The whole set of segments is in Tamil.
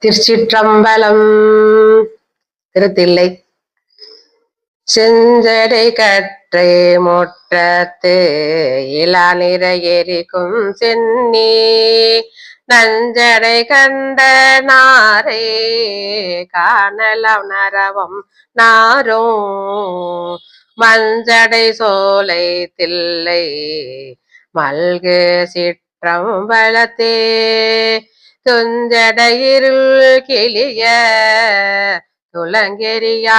திருச்சிற்றம்பலம். திருத்தில்லை செஞ்சடை கற்றை முற்றத்து இளநிற எரிக்கும் சென்னி நஞ்சடை கண்ட நாரே காணலம் நரவம் நாரும் மஞ்சடை சோலை தில்லை மல்கு சிற்றம்பலத்தே துஞ்சடையிருள் கிளிய துளங்கெரியாடுமாறே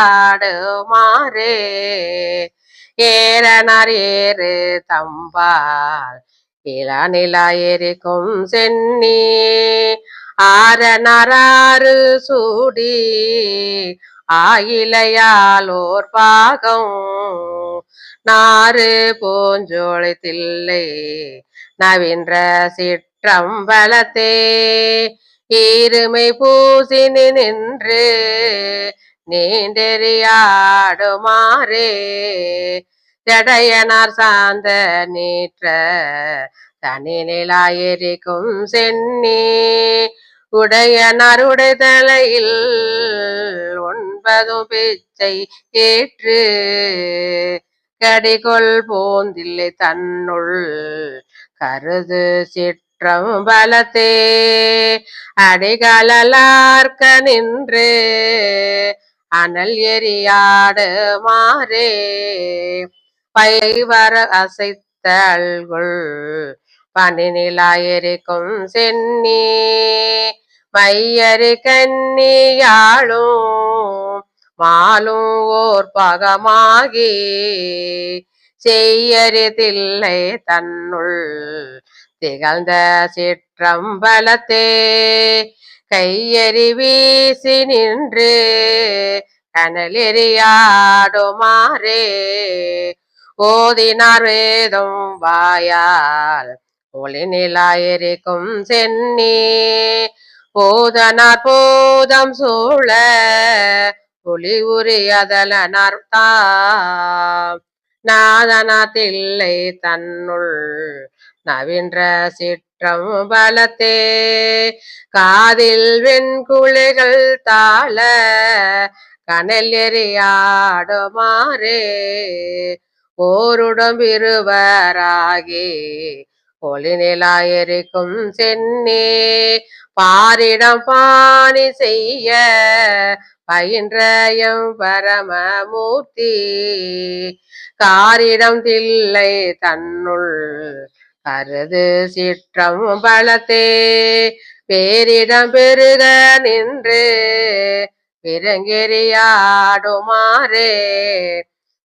ஏறனார் ஏறு தம்பால் இளநிலா எரிக்கும் சென்னி ஆறனாறு சூடி ஆயிலையாலோர் பாகம் நாறு பூஞ்சோலை தில்லை நவீன்ற சிற்றம்பலத்தே ஈருமை பூசினி நின்று நீண்டெறியாடுமாறே ஜடையனார் சார்ந்த நீற்ற தனி நிலாயெரிக்கும் சென்னி உடையனார் உடைதலையில் ஒன்பதும் பிச்சை ஏற்று கடிகொள் போந்தில்லை தன்னுள் கருது சிற்றம்பலத்தே அடிகளலார்க்க நின்று அனல் எரியாடுமாறே பைவர அசைத்தல்குள் பனி நிலாயெரிக்கும் சென்னி மையரி கன்னியாளும் மாலும் ஓர் பகமாகி செய்யறி தில்லை தன்னுள் திகழ்ந்த சிற்றம்பலத்தே கையெறி வீசி நின்று கனலெறியாடுமாறே ஓதினார் வேதம் வாயால் ஒளி நிலாயெரிக்கும் சென்னி போதனார் போதம் சூழ ஒளி உரியதலனார் தாம் நாதனாத்தில்லை தன்னுள் நவீன்ற சிற்றம்பலத்தே காதில் வெண்குளைகள் தாழ கனல் எறியாடுமாறே ஓருடம்பிருவராகி ஒளி நிலாயெரிக்கும் சென்னி பாரிடம் பாணி செய்ய பயின்றயம் பரமமூர்த்தி காரிடம் தில்லை தன்னுள் கருது சிற்றம்பலத்தே பேரிடம் பெருக நின்று பிறங்கெறியாடுமாறே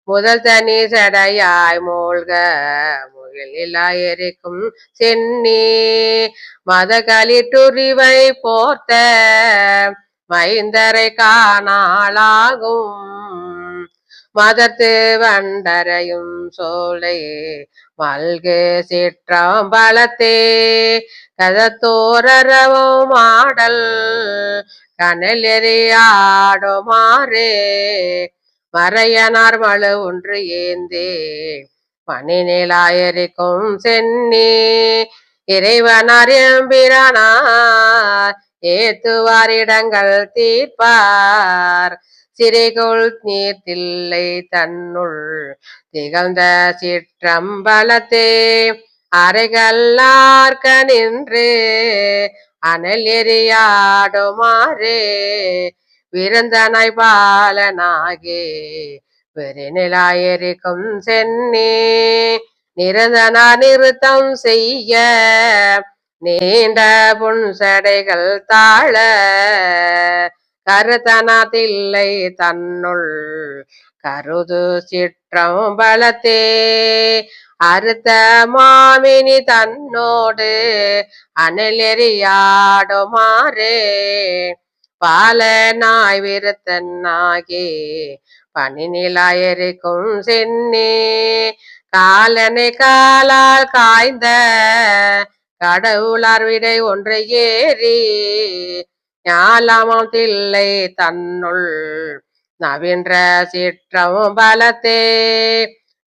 முதல் தனி சடையாய் மூழ்க முகில் நிலாயெரிக்கும் சென்னி மதகளிட்டுரிவை போர்த்த மைந்தரை காணாளாகும் மதத்து வண்டரையும் சோலை மல்கு சிற்றம்பலத்தே கதத்தோரவும் ஆடல் கனல் எறியாடுமாறே மறையனார் மழு ஒன்று ஏந்தே மணி நிலாயெரிக்கும் சென்னி இறைவனார் எம்பிரானார் ஏத்துவாரிடங்கள் தீர்ப்பார் சிறைகொள் நீர்த்தில்லை தன்னுள் திகழ்ந்த சிற்றம்பலத்தே அறைகல்லார்க்க நின்று அனல் எறியாடுமாறே விருந்தனாய் பாலனாகி பெருநிலாயெரிக்கும் சென்னி நிரந்தனார் நிறுத்தம் செய்ய நீண்ட புன்சடைகள் தாழ கருத்தனாத்தில்லை தன்னுள் கருது சிற்றம்பலத்தே அறுத்த மாமினி தன்னோடு அனல் எறியாடுமாறே பாலனாய் விருத்தனாகி பனி நிலாயெரிக்கும் சென்னி காலனை காலால் காய்ந்த கடவுளார் விடை ஒன்றை ஏறி ஞாலமாம் தில்லை தன்னுள் நவீன்ற சிற்றம்பலத்தே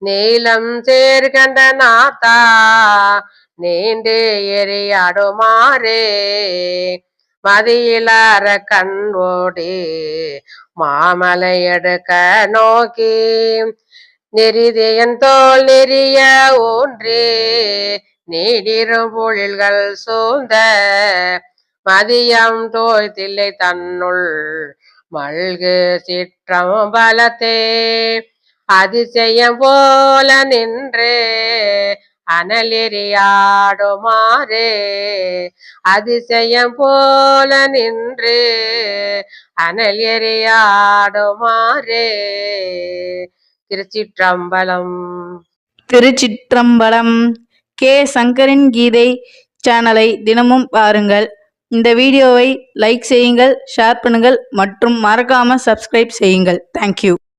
நீலம் சேர்கண்ட நாத்தா நீண்டு எறியாடுமாறே மதியிலார கண்வோடி மாமலை எடுக்க நோக்கி நெறிதேயன் தோல் நெறிய ஊன்றி நீடிரும் பொழில்கள் சூழ்ந்த மதியம் தோய்தில்லை தன்னுள் மல்கு சிற்றம் பலத்தே அதிசயம் போல நின்று அனல் எரியாடுமாறே அதிசயம் போல நின்று அனல் எரியாடுமாறே. திருச்சிற்றம்பலம். திருச்சிற்றம்பலம். கே சங்கரின் கீதை சேனலை தினமும் பாருங்கள். இந்த வீடியோவை லைக் செய்யுங்கள், ஷேர் பண்ணுங்கள் மற்றும் மறக்காம சப்ஸ்கிரைப் செய்யுங்கள். தேங்க்யூ.